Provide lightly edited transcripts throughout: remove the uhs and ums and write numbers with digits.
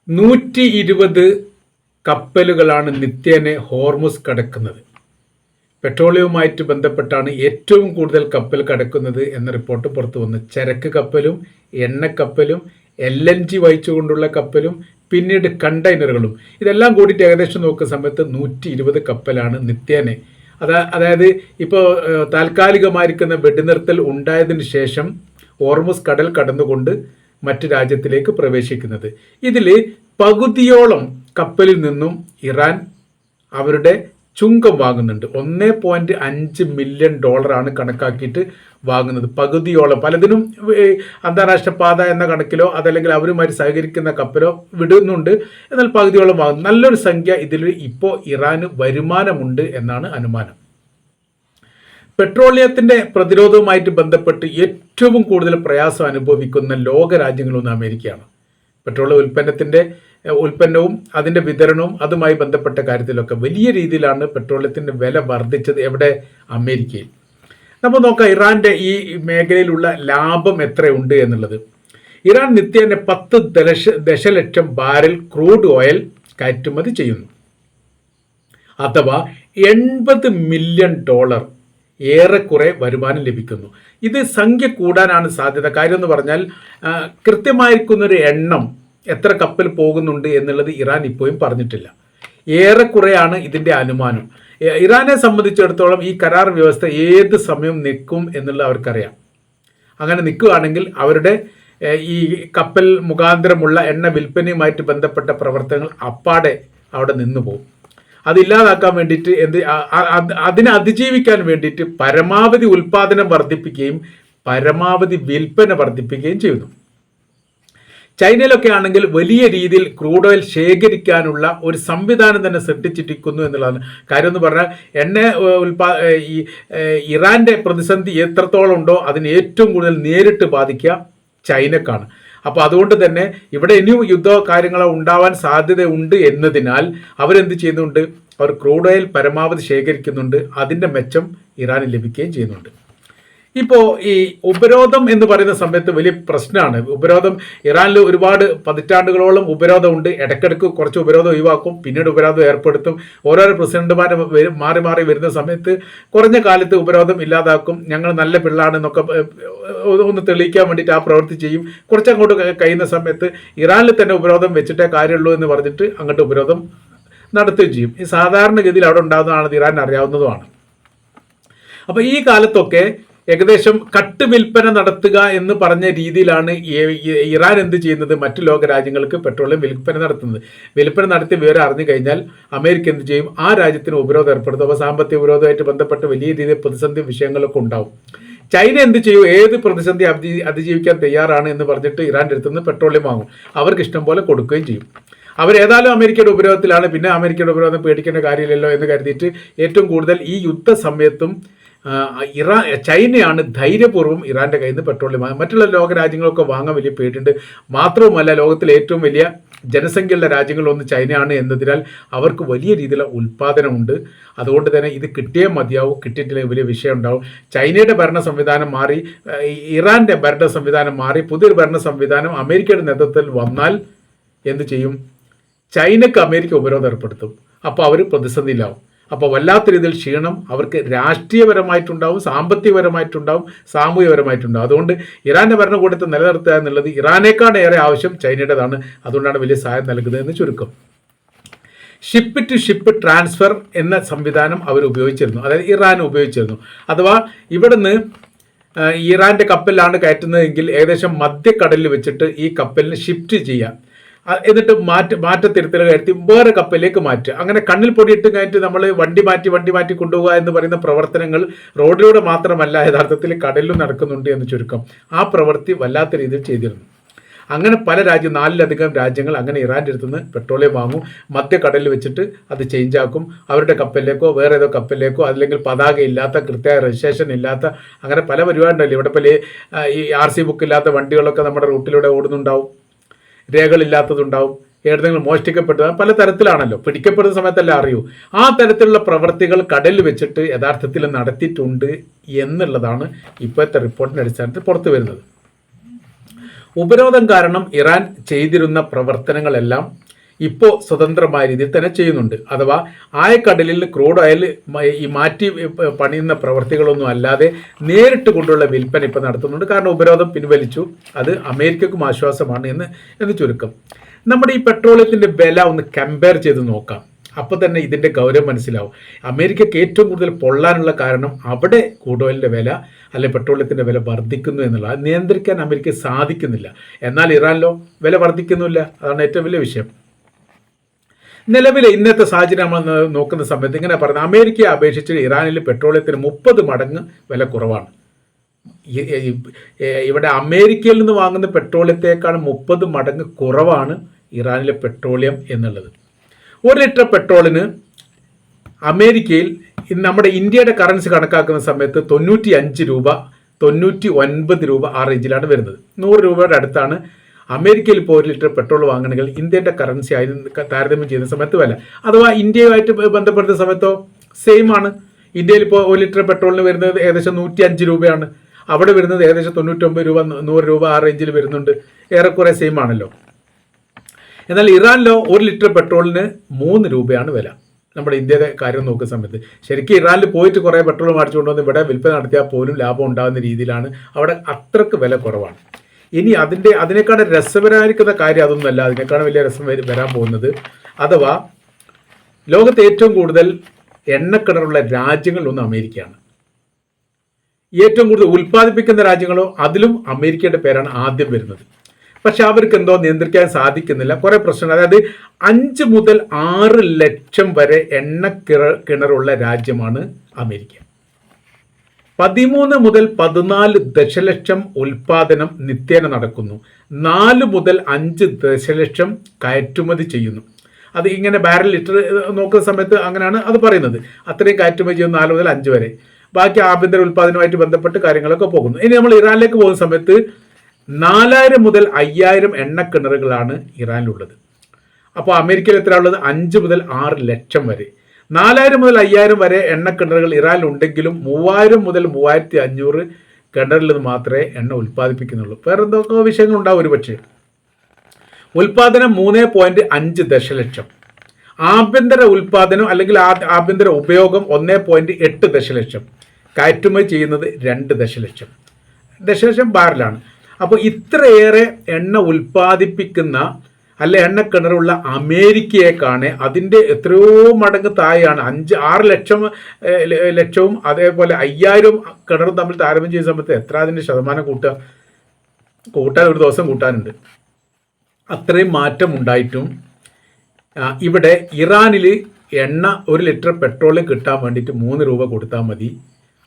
120 കപ്പലുകളാണ് നിത്യേന ഹോർമുസ് കടക്കുന്നത്. പെട്രോളിയവുമായിട്ട് ബന്ധപ്പെട്ടാണ് ഏറ്റവും കൂടുതൽ കപ്പൽ കടക്കുന്നത് എന്ന റിപ്പോർട്ട് പുറത്തു വന്നു. ചരക്ക് കപ്പലും എണ്ണക്കപ്പലും LNG വഹിച്ചുകൊണ്ടുള്ള കപ്പലും പിന്നീട് കണ്ടെയ്നറുകളും ഇതെല്ലാം കൂടിയിട്ട് ഏകദേശം നോക്കുന്ന സമയത്ത് 120 കപ്പലാണ് നിത്യേന. അതായത് ഇപ്പോൾ താൽക്കാലികമായിരിക്കുന്ന വെടിനിർത്തൽ ഉണ്ടായതിന് ശേഷം ഹോർമുസ് കടൽ കടന്നുകൊണ്ട് മറ്റ് രാജ്യത്തിലേക്ക് പ്രവേശിക്കുന്നത്. ഇതിൽ പകുതിയോളം കപ്പലിൽ നിന്നും ഇറാൻ അവരുടെ ചുങ്കം വാങ്ങുന്നുണ്ട്. 1.5 മില്യൺ ഡോളറാണ് കണക്കാക്കിയിട്ട് വാങ്ങുന്നത്. പകുതിയോളം പലതിനും അന്താരാഷ്ട്ര പാത എന്ന കണക്കിലോ അതല്ലെങ്കിൽ അവരുമായി സഹകരിക്കുന്ന കപ്പലോ വിടുന്നുണ്ട്. എന്നാൽ പകുതിയോളം വാങ്ങുന്നു. നല്ലൊരു സംഖ്യ ഇതിൽ ഇപ്പോൾ ഇറാന് വരുമാനമുണ്ട് എന്നാണ് അനുമാനം. പെട്രോളിയത്തിൻ്റെ പ്രതിരോധവുമായിട്ട് ബന്ധപ്പെട്ട് ഏറ്റവും കൂടുതൽ പ്രയാസം അനുഭവിക്കുന്ന ലോക രാജ്യങ്ങളൊന്ന് അമേരിക്കയാണ്. പെട്രോൾ ഉൽപ്പന്നവും അതിൻ്റെ വിതരണവും അതുമായി ബന്ധപ്പെട്ട കാര്യത്തിലൊക്കെ വലിയ രീതിയിലാണ് പെട്രോളിയത്തിൻ്റെ വില വർദ്ധിച്ചത്. എവിടെ? അമേരിക്കയിൽ. നമ്മൾ നോക്കാം ഇറാൻ്റെ ഈ മേഖലയിലുള്ള ലാഭം എത്രയുണ്ട് എന്നുള്ളത്. ഇറാൻ നിത്യേന 10 ദശലക്ഷം ബാരൽ ക്രൂഡ് ഓയിൽ കയറ്റുമതി ചെയ്യുന്നു. അഥവാ 80 മില്യൺ ഡോളർ ഏറെക്കുറെ വരുമാനം ലഭിക്കുന്നു. ഇത് സംഖ്യ കൂടാനാണ് സാധ്യത. കാര്യം എന്ന് പറഞ്ഞാൽ കൃത്യമായിരിക്കുന്നൊരു എണ്ണം എത്ര കപ്പൽ പോകുന്നുണ്ട് എന്നുള്ളത് ഇറാൻ ഇപ്പോഴും പറഞ്ഞിട്ടില്ല. ഏറെക്കുറെയാണ് ഇതിൻ്റെ അനുമാനം. ഇറാനെ സംബന്ധിച്ചിടത്തോളം ഈ കരാർ വ്യവസ്ഥ ഏത് സമയം നിൽക്കും എന്നുള്ളത് അവർക്കറിയാം. അങ്ങനെ നിൽക്കുകയാണെങ്കിൽ അവരുടെ ഈ കപ്പൽ മുഖാന്തരമുള്ള എണ്ണ വിൽപ്പനയുമായിട്ട് ബന്ധപ്പെട്ട പ്രവർത്തനങ്ങൾ അപ്പാടെ അവിടെ നിന്നു പോകും. അതില്ലാതാക്കാൻ വേണ്ടിയിട്ട് അതിനെ അതിജീവിക്കാൻ വേണ്ടിയിട്ട് പരമാവധി ഉൽപ്പാദനം വർദ്ധിപ്പിക്കുകയും പരമാവധി വിൽപ്പന വർദ്ധിപ്പിക്കുകയും ചെയ്യുന്നു. ചൈനയിലൊക്കെ ആണെങ്കിൽ വലിയ രീതിയിൽ ക്രൂഡ് ഓയിൽ ശേഖരിക്കാനുള്ള ഒരു സംവിധാനം തന്നെ സൃഷ്ടിച്ചിരിക്കുന്നു എന്നുള്ളതാണ്. കാര്യം എന്ന് പറഞ്ഞാൽ ഈ ഇറാൻ്റെ പ്രതിസന്ധി എത്രത്തോളം ഉണ്ടോ അതിന് ഏറ്റവും കൂടുതൽ നേരിട്ട് ബാധിക്കുക ചൈനക്കാണ്. അപ്പോൾ അതുകൊണ്ട് തന്നെ ഇവിടെ ഇനിയും യുദ്ധ കാര്യങ്ങളോ ഉണ്ടാവാൻ സാധ്യതയുണ്ട് എന്നതിനാൽ അവരെന്ത് ചെയ്യുന്നുണ്ട്? അവർ ക്രൂഡ് ഓയിൽ പരമാവധി ശേഖരിക്കുന്നുണ്ട്. അതിൻ്റെ മെച്ചം ഇറാന് ലഭിക്കുകയും ചെയ്യുന്നുണ്ട്. ഇപ്പോൾ ഈ ഉപരോധം എന്ന് പറയുന്ന സമയത്ത് വലിയ പ്രശ്നമാണ്. ഉപരോധം ഇറാനിൽ ഒരുപാട് പതിറ്റാണ്ടുകളോളം ഉപരോധമുണ്ട്. ഇടയ്ക്കിടയ്ക്ക് കുറച്ച് ഉപരോധം ഒഴിവാക്കും, പിന്നീട് ഉപരോധം ഏർപ്പെടുത്തും. ഓരോരോ പ്രസിഡന്റുമാർ മാറി മാറി വരുന്ന സമയത്ത് കുറഞ്ഞ കാലത്ത് ഉപരോധം ഇല്ലാതാക്കും. ഞങ്ങൾ നല്ല പിള്ളാണെന്നൊക്കെ ഒന്ന് തെളിയിക്കാൻ വേണ്ടിയിട്ട് ആ പ്രവൃത്തി ചെയ്യും. കുറച്ചങ്ങോട്ട് കഴിയുന്ന സമയത്ത് ഇറാനിൽ തന്നെ ഉപരോധം വെച്ചിട്ടേ കാര്യമുള്ളൂ എന്ന് പറഞ്ഞിട്ട് അങ്ങോട്ട് ഉപരോധം നടത്തുകയും ചെയ്യും. ഈ സാധാരണഗതിയിൽ അവിടെ ഉണ്ടാകുന്നതാണ്, ഇറാൻ അറിയാവുന്നതുമാണ്. അപ്പോൾ ഈ കാലത്തൊക്കെ ഏകദേശം കട്ട് വിൽപ്പന നടത്തുക എന്ന് പറഞ്ഞ രീതിയിലാണ് ഇറാൻ എന്ത് ചെയ്യുന്നത്? മറ്റു ലോക രാജ്യങ്ങൾക്ക് പെട്രോളിയം വിൽപ്പന നടത്തുന്നത്. വിൽപ്പന നടത്തി വിവരം അറിഞ്ഞു കഴിഞ്ഞാൽ അമേരിക്ക എന്ത് ചെയ്യും? ആ രാജ്യത്തിന് ഉപരോധം ഏർപ്പെടുത്തും. അപ്പോൾ സാമ്പത്തിക ഉപരോധമായിട്ട് ബന്ധപ്പെട്ട് വലിയ രീതിയിൽ പ്രതിസന്ധി വിഷയങ്ങളൊക്കെ ഉണ്ടാവും. ചൈന എന്ത് ചെയ്യും? ഏത് പ്രതിസന്ധി അതിജീവിക്കാൻ തയ്യാറാണ് എന്ന് പറഞ്ഞിട്ട് ഇറാൻ്റെ അടുത്ത് നിന്ന് പെട്രോളിയം വാങ്ങും. അവർക്ക് ഇഷ്ടം പോലെ കൊടുക്കുകയും ചെയ്യും. അവരേതായാലും അമേരിക്കയുടെ ഉപരോധത്തിലാണ്, പിന്നെ അമേരിക്കയുടെ ഉപരോധം പേടിക്കേണ്ട കാര്യമില്ലല്ലോ എന്ന് കരുതിയിട്ട് ഏറ്റവും കൂടുതൽ ഈ യുദ്ധ സമയത്തും ചൈനയാണ് ധൈര്യപൂർവ്വം ഇറാൻ്റെ കയ്യിൽ നിന്ന് പെട്രോളിയം വാങ്ങുക. മറ്റുള്ള ലോക രാജ്യങ്ങളൊക്കെ വാങ്ങാൻ വലിയ പേടിയുണ്ട്. മാത്രവുമല്ല ലോകത്തിലെ ഏറ്റവും വലിയ ജനസംഖ്യയുള്ള രാജ്യങ്ങളൊന്ന് ചൈനയാണ് എന്നതിനാൽ അവർക്ക് വലിയ രീതിയിലുള്ള ഉൽപ്പാദനമുണ്ട്. അതുകൊണ്ട് തന്നെ ഇത് കിട്ടിയേ മതിയാവും. കിട്ടിയിട്ടില്ലെങ്കിൽ വലിയ വിഷയം ഉണ്ടാവും. ചൈനയുടെ ഭരണ സംവിധാനം മാറി ഇറാൻ്റെ ഭരണ സംവിധാനം മാറി പുതിയൊരു ഭരണ സംവിധാനം അമേരിക്കയുടെ നേതൃത്വത്തിൽ വന്നാൽ എന്ത് ചെയ്യും? ചൈനക്ക് അമേരിക്ക ഉപരോധം ഏർപ്പെടുത്തും. അപ്പോൾ അവർ പ്രതിസന്ധിയിലാവും. അപ്പോൾ വല്ലാത്ത രീതിയിൽ ക്ഷീണം അവർക്ക് രാഷ്ട്രീയപരമായിട്ടുണ്ടാവും, സാമ്പത്തികപരമായിട്ടുണ്ടാവും, സാമൂഹികപരമായിട്ടുണ്ടാവും. അതുകൊണ്ട് ഇറാൻ്റെ ഭരണകൂടത്തെ നിലനിർത്തുക എന്നുള്ളത് ഇറാനേക്കാൾ ഏറെ ആവശ്യം ചൈനയുടേതാണ്. അതുകൊണ്ടാണ് വലിയ സഹായം നൽകുന്നത് എന്ന് ചുരുക്കം. ഷിപ്പ് ടു ഷിപ്പ് ട്രാൻസ്ഫർ എന്ന സംവിധാനം അവർ ഉപയോഗിച്ചിരുന്നു, അതായത് ഇറാൻ ഉപയോഗിച്ചിരുന്നു. അഥവാ ഇവിടുന്ന് ഇറാൻ്റെ കപ്പലിലാണ് കയറ്റുന്നതെങ്കിൽ ഏകദേശം മധ്യക്കടലിൽ വെച്ചിട്ട് ഈ കപ്പലിന് ഷിഫ്റ്റ് ചെയ്യാം. എന്നിട്ട് മാറ്റത്തിരുത്തൽ കയറ്റി വേറെ കപ്പലിലേക്ക് മാറ്റുക. അങ്ങനെ കണ്ണിൽ പൊടിയിട്ട് കഴിഞ്ഞിട്ട് നമ്മൾ വണ്ടി മാറ്റി കൊണ്ടുപോകുക എന്ന് പറയുന്ന പ്രവർത്തനങ്ങൾ റോഡിലൂടെ മാത്രമല്ല യഥാർത്ഥത്തിൽ കടലിലും നടക്കുന്നുണ്ട് എന്ന് ചുരുക്കം. ആ പ്രവൃത്തി വല്ലാത്ത രീതിയിൽ ചെയ്തിരുന്നു. അങ്ങനെ പല 4ലധികം രാജ്യങ്ങൾ അങ്ങനെ ഇറാൻ്റെ അടുത്ത് നിന്ന് പെട്രോളിയം വാങ്ങും, മധ്യക്കടലിൽ വെച്ചിട്ട് അത് ചേഞ്ച് ആക്കും. അവരുടെ കപ്പലിലേക്കോ വേറെ ഏതോ കപ്പലിലേക്കോ, അല്ലെങ്കിൽ പതാക ഇല്ലാത്ത കൃത്യമായ രജിസ്ട്രേഷൻ ഇല്ലാത്ത അങ്ങനെ പല പരിപാടിയുണ്ടല്ലോ. ഇവിടെ പല ഈ RC ബുക്ക് ഇല്ലാത്ത വണ്ടികളൊക്കെ നമ്മുടെ റൂട്ടിലൂടെ ഓടുന്നുണ്ടാവും, രേഖകളില്ലാത്തതുണ്ടാവും, ഏതെങ്കിലും മോഷ്ടിക്കപ്പെട്ടത് പല തരത്തിലാണല്ലോ. പിടിക്കപ്പെടുന്ന സമയത്തല്ല അറിയൂ. ആ തരത്തിലുള്ള പ്രവർത്തികൾ കടലിൽ വെച്ചിട്ട് യഥാർത്ഥത്തിൽ നടത്തിയിട്ടുണ്ട് എന്നുള്ളതാണ് ഇപ്പോഴത്തെ റിപ്പോർട്ടിൻ്റെ അടിസ്ഥാനത്തിൽ പുറത്തു വരുന്നത്. ഉപരോധം കാരണം ഇറാൻ ചെയ്തിരുന്ന പ്രവർത്തനങ്ങളെല്ലാം ഇപ്പോൾ സ്വതന്ത്രമായ രീതിയിൽ തന്നെ ചെയ്യുന്നുണ്ട്. അഥവാ ആയക്കടലിൽ ക്രൂഡ് ഓയിൽ ഈ മാറ്റി പണിയുന്ന പ്രവർത്തികളൊന്നും അല്ലാതെ നേരിട്ട് കൊണ്ടുള്ള വിൽപ്പന ഇപ്പോൾ നടത്തുന്നുണ്ട്. കാരണം ഉപരോധം പിൻവലിച്ചു. അത് അമേരിക്കക്കും ആശ്വാസമാണ് എന്ന് ചുരുക്കം. നമ്മുടെ ഈ പെട്രോളിയത്തിൻ്റെ വില ഒന്ന് കമ്പയർ ചെയ്ത് നോക്കാം. അപ്പോൾ തന്നെ ഇതിൻ്റെ ഗൗരവം മനസ്സിലാവും. അമേരിക്കയ്ക്ക് ഏറ്റവും കൂടുതൽ പൊള്ളാനുള്ള കാരണം അവിടെ ക്രൂഡ് ഓയിലിൻ്റെ വില അല്ലെ പെട്രോളിയത്തിൻ്റെ വില വർദ്ധിക്കുന്നു എന്നുള്ളത്. അത് നിയന്ത്രിക്കാൻ അമേരിക്കയ്ക്ക് സാധിക്കുന്നില്ല. എന്നാൽ ഇറാനിലോ വില വർദ്ധിക്കുന്നില്ല. അതാണ് ഏറ്റവും വലിയ വിഷയം. നിലവിലെ ഇന്നത്തെ സാഹചര്യം നമ്മൾ നോക്കുന്ന സമയത്ത് ഇങ്ങനെ പറയുന്നത്, അമേരിക്കയെ അപേക്ഷിച്ച് ഇറാനിൽ പെട്രോളിയത്തിന് 30 മടങ്ങ് വില കുറവാണ്. ഇവിടെ അമേരിക്കയിൽ നിന്ന് വാങ്ങുന്ന പെട്രോളിയത്തേക്കാൾ 30 മടങ്ങ് കുറവാണ് ഇറാനിലെ പെട്രോളിയം എന്നുള്ളത്. 1 ലിറ്റർ പെട്രോളിന് അമേരിക്കയിൽ നമ്മുടെ ഇന്ത്യയുടെ കറൻസി കണക്കാക്കുന്ന സമയത്ത് 95 രൂപ 99 രൂപ ആ റേഞ്ചിലാണ് വരുന്നത്. 100 രൂപയുടെ അടുത്താണ് അമേരിക്കയിൽ ഇപ്പോൾ 1 ലിറ്റർ പെട്രോൾ വാങ്ങണമെങ്കിൽ ഇന്ത്യയുടെ കറൻസി ആയി താരതമ്യം ചെയ്യുന്ന സമയത്ത് വില. അഥവാ ഇന്ത്യയുമായിട്ട് ബന്ധപ്പെടുന്ന സമയത്തോ സെയിം ആണ്. ഇന്ത്യയിൽ ഇപ്പോൾ 1 ലിറ്റർ പെട്രോളിന് വരുന്നത് ഏകദേശം 105 രൂപയാണ്. അവിടെ വരുന്നത് ഏകദേശം 99 രൂപ 100 രൂപ ആ റേഞ്ചിൽ വരുന്നുണ്ട്. ഏറെക്കുറെ സെയിം ആണല്ലോ. എന്നാൽ ഇറാനിലോ 1 ലിറ്റർ പെട്രോളിന് 3 രൂപയാണ് വില. നമ്മുടെ ഇന്ത്യയുടെ കാര്യം നോക്കുന്ന സമയത്ത് ശരിക്കും ഇറാനിൽ പോയിട്ട് കുറേ പെട്രോൾ മേടിച്ചുകൊണ്ട് വന്ന് ഇവിടെ വിൽപ്പന നടത്തിയാൽ പോലും ലാഭം ഉണ്ടാകുന്ന രീതിയിലാണ്. അവിടെ അത്രക്ക് വില കുറവാണ്. ഇനി അതിനേക്കാൾ രസകരമായിരിക്കുന്ന കാര്യം അതൊന്നുമല്ല. അതിനേക്കാളും വലിയ രസം വരാൻ പോകുന്നത്, അഥവാ ലോകത്ത് ഏറ്റവും കൂടുതൽ എണ്ണക്കിണറുള്ള രാജ്യങ്ങളിലൊന്ന് അമേരിക്കയാണ്. ഏറ്റവും കൂടുതൽ ഉൽപ്പാദിപ്പിക്കുന്ന രാജ്യങ്ങളോ അതിലും അമേരിക്കയുടെ പേരാണ് ആദ്യം വരുന്നത്. പക്ഷെ അവർക്ക് എന്തോ നിയന്ത്രിക്കാൻ സാധിക്കുന്നില്ല. കുറേ പ്രശ്നങ്ങൾ. അതായത് 5 മുതൽ 6 ലക്ഷം വരെ കിണറുള്ള രാജ്യമാണ് അമേരിക്ക. 13 മുതൽ 14 ദശലക്ഷം ഉൽപാദനം നിത്യേന നടക്കുന്നു. 4 മുതൽ 5 ദശലക്ഷം കയറ്റുമതി ചെയ്യുന്നു. അത് ഇങ്ങനെ ബാരൽ ലിറ്റർ നോക്കുന്ന സമയത്ത് അങ്ങനെയാണ് അത് പറയുന്നത്. അത്രയും കയറ്റുമതി ചെയ്യുന്നു 4 മുതൽ 5 വരെ. ബാക്കി ആഭ്യന്തര ഉൽപാദനവുമായിട്ട് ബന്ധപ്പെട്ട് കാര്യങ്ങളൊക്കെ പോകുന്നു. ഇനി നമ്മൾ ഇറാനിലേക്ക് പോകുന്ന സമയത്ത് 4000 മുതൽ 5000 എണ്ണക്കിണറുകളാണ് ഇറാനിലുള്ളത്. അപ്പോൾ അമേരിക്കയിൽ എത്ര ഉള്ളത്? 5 മുതൽ 6 ലക്ഷം വരെ. 4000 മുതൽ 5000 വരെ എണ്ണക്കിണറുകൾ ഇറാനിലുണ്ടെങ്കിലും 3000 മുതൽ 3500 കിണറിൽ നിന്ന് മാത്രമേ എണ്ണ ഉൽപ്പാദിപ്പിക്കുന്നുള്ളൂ. വേറെ എന്തൊക്കെ വിഷയങ്ങളുണ്ടാവും ഒരുപക്ഷെ. ഉൽപാദനം 3.5 ദശലക്ഷം. ആഭ്യന്തര ഉൽപാദനം അല്ലെങ്കിൽ ആഭ്യന്തര ഉപയോഗം 1.8 ദശലക്ഷം. കയറ്റുമതി ചെയ്യുന്നത് 2 ദശലക്ഷം. ദശലക്ഷം ബാരലാണ്. അപ്പോൾ ഇത്രയേറെ എണ്ണ ഉൽപ്പാദിപ്പിക്കുന്ന അല്ലെ എണ്ണക്കിണറുള്ള അമേരിക്കയെക്കാണ് അതിൻ്റെ എത്രയോ മടങ്ങ് താഴെയാണ് 5-6 ലക്ഷവും അതേപോലെ 5000 കിണറും തമ്മിൽ താരതമ്യം ചെയ്യുന്ന സമയത്ത് എത്ര അതിൻ്റെ ശതമാനം കൂട്ടാൻ ഒരു ദിവസം കൂട്ടാനുണ്ട്. അത്രയും മാറ്റം ഉണ്ടായിട്ടും ഇവിടെ ഇറാനിൽ എണ്ണ 1 ലിറ്റർ പെട്രോളിയം കിട്ടാൻ വേണ്ടിയിട്ട് 3 രൂപ കൊടുത്താൽ മതി.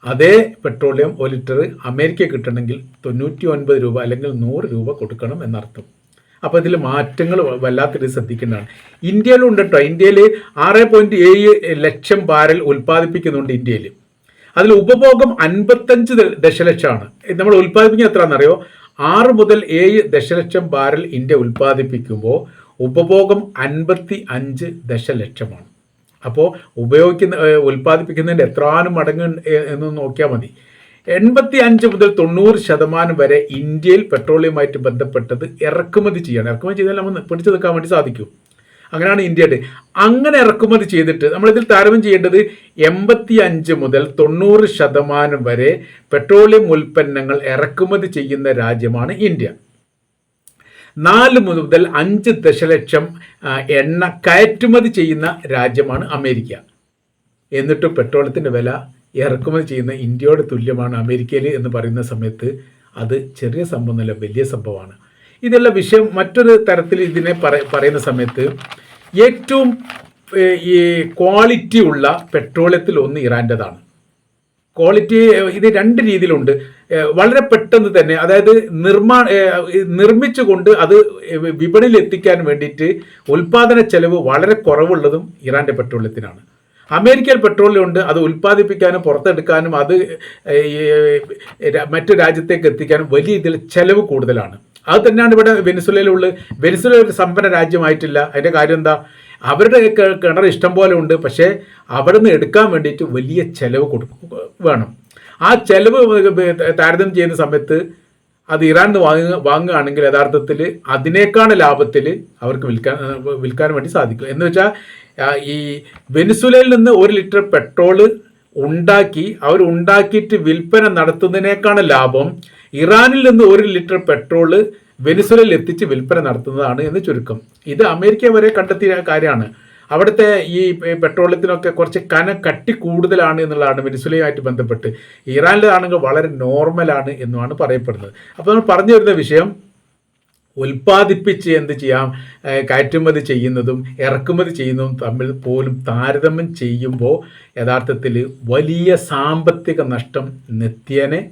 അതേ പെട്രോളിയം 1 ലിറ്റർ അമേരിക്ക കിട്ടണമെങ്കിൽ 99 രൂപ അല്ലെങ്കിൽ 100 രൂപ കൊടുക്കണം എന്നർത്ഥം. അപ്പോൾ ഇതിൽ മാറ്റങ്ങൾ വല്ലാത്ത രീതി ശ്രദ്ധിക്കേണ്ടതാണ്. ഇന്ത്യയിലും ഉണ്ട് കേട്ടോ. ഇന്ത്യയിൽ 6.7 ലക്ഷം ബാരൽ ഉൽപ്പാദിപ്പിക്കുന്നുണ്ട് ഇന്ത്യയിൽ. അതിൽ ഉപഭോഗം 55 ദശലക്ഷമാണ്. നമ്മൾ ഉൽപ്പാദിപ്പിക്കുന്നത് എത്രയാണെന്നറിയോ? 6 മുതൽ 7 ദശലക്ഷം ബാരൽ ഇന്ത്യ ഉൽപ്പാദിപ്പിക്കുമ്പോൾ ഉപഭോഗം 55 ദശലക്ഷമാണ്. അപ്പോൾ ഉൽപ്പാദിപ്പിക്കുന്നതിൻ്റെ എത്രാനും മടങ്ങ് എന്ന് നോക്കിയാൽ മതി. 85 മുതൽ 90% വരെ ഇന്ത്യയിൽ പെട്രോളിയമായിട്ട് ബന്ധപ്പെട്ടത് ഇറക്കുമതി ചെയ്യണം. ഇറക്കുമതി ചെയ്താൽ നമ്മൾ പിടിച്ചു നിൽക്കാൻ വേണ്ടി സാധിക്കും. അങ്ങനെയാണ് ഇന്ത്യയുടെ. അങ്ങനെ ഇറക്കുമതി ചെയ്തിട്ട് നമ്മളിതിൽ താരതമ്യം ചെയ്യേണ്ടത് 85 മുതൽ 90% വരെ പെട്രോളിയം ഉൽപ്പന്നങ്ങൾ ഇറക്കുമതി ചെയ്യുന്ന രാജ്യമാണ് ഇന്ത്യ. 4 മുതൽ 5 ദശലക്ഷം എണ്ണ കയറ്റുമതി ചെയ്യുന്ന രാജ്യമാണ് അമേരിക്ക. എന്നിട്ട് പെട്രോളിയത്തിൻ്റെ വില ഇറക്കുമതി ചെയ്യുന്ന ഇന്ത്യയോട് തുല്യമാണ് അമേരിക്കയിൽ എന്ന് പറയുന്ന സമയത്ത് അത് ചെറിയ സംഭവമല്ല, വലിയ സംഭവമാണ്. ഇതുള്ള വിഷയം മറ്റൊരു തരത്തിൽ ഇതിനെ പറയുന്ന സമയത്ത് ഏറ്റവും ഈ ക്വാളിറ്റി ഉള്ള പെട്രോളിയത്തിൽ ഒന്ന് ഇറാൻ്റെതാണ്. ക്വാളിറ്റി ഇത് 2 രീതിയിലുണ്ട്. വളരെ പെട്ടെന്ന് തന്നെ, അതായത് നിർമ്മിച്ചുകൊണ്ട് അത് വിപണിയിൽ എത്തിക്കാൻ വേണ്ടിയിട്ട് ഉൽപ്പാദന ചെലവ് വളരെ കുറവുള്ളതും ഇറാൻ്റെ പെട്രോളിയത്തിനാണ്. അമേരിക്കയിൽ പെട്രോളിയം ഉണ്ട്, അത് ഉൽപ്പാദിപ്പിക്കാനും പുറത്തെടുക്കാനും അത് മറ്റു രാജ്യത്തേക്ക് എത്തിക്കാനും വലിയ ഇതിൽ ചെലവ് കൂടുതലാണ്. അത് തന്നെയാണ് ഇവിടെ വെനിസുലയിലുള്ളത്. വെനിസുല ഒരു സമ്പന്ന രാജ്യമായിട്ടില്ല. അതിൻ്റെ കാര്യം എന്താ? അവരുടെ കിണർ ഇഷ്ടം പോലെ ഉണ്ട്, പക്ഷേ അവിടെ നിന്ന് എടുക്കാൻ വേണ്ടിയിട്ട് വലിയ ചെലവ് വേണം. ആ ചെലവ് താരതമ്യം ചെയ്യുന്ന സമയത്ത് അത് ഇറാൻ വാങ്ങുകയാണെങ്കിൽ യഥാർത്ഥത്തിൽ അതിനേക്കാൾ ലാഭത്തിൽ അവർക്ക് വിൽക്കാൻ വേണ്ടി സാധിക്കും. എന്ന് വെച്ചാൽ ഈ വെനിസുലയിൽ നിന്ന് 1 ലിറ്റർ പെട്രോള് ഉണ്ടാക്കിയിട്ട് വിൽപ്പന നടത്തുന്നതിനേക്കാൾ ലാഭം ഇറാനിൽ നിന്ന് 1 ലിറ്റർ പെട്രോള് വെനിസുലയിൽ എത്തിച്ച് വിൽപ്പന നടത്തുന്നതാണ് എന്ന് ചുരുക്കം. ഇത് അമേരിക്ക വരെ കണ്ടെത്തിയ കാര്യമാണ്. അവിടുത്തെ ഈ പെട്രോളിയത്തിനൊക്കെ കുറച്ച് കട്ടി കൂടുതലാണ് എന്നുള്ളതാണ് വെനിസുലയുമായിട്ട് ബന്ധപ്പെട്ട്. ഇറാനിലാണെങ്കിൽ വളരെ നോർമലാണ് എന്നുമാണ് പറയപ്പെടുന്നത്. അപ്പോൾ നമ്മൾ പറഞ്ഞു വരുന്ന വിഷയം, ഉൽപ്പാദിപ്പിച്ച് എന്ത് ചെയ്യാം, കയറ്റുമതി ചെയ്യുന്നതും ഇറക്കുമതി ചെയ്യുന്നതും തമ്മിൽ പോലും താരതമ്യം ചെയ്യുമ്പോൾ യഥാർത്ഥത്തിൽ വലിയ സാമ്പത്തിക നഷ്ടം നിത്യേന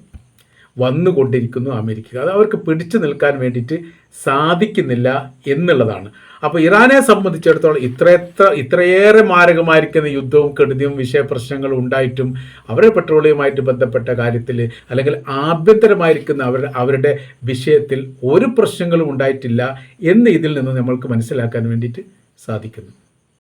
വന്നുകൊണ്ടിരിക്കുന്നു അമേരിക്ക. അത് അവർക്ക് പിടിച്ചു നിൽക്കാൻ വേണ്ടിയിട്ട് സാധിക്കുന്നില്ല എന്നുള്ളതാണ്. അപ്പോൾ ഇറാനെ സംബന്ധിച്ചിടത്തോളം ഇത്രയേറെ മാരകമായിരിക്കുന്ന യുദ്ധവും കെടുതിയും വിഷയപ്രശ്നങ്ങളും ഉണ്ടായിട്ടും അവരുടെ പെട്രോളിയവുമായിട്ട് ബന്ധപ്പെട്ട കാര്യത്തിൽ അല്ലെങ്കിൽ ആഭ്യന്തരമായിരിക്കുന്ന അവരുടെ വിഷയത്തിൽ ഒരു പ്രശ്നങ്ങളും ഉണ്ടായിട്ടില്ല എന്ന് ഇതിൽ നിന്ന് നമ്മൾക്ക് മനസ്സിലാക്കാൻ വേണ്ടിയിട്ട് സാധിക്കുന്നു.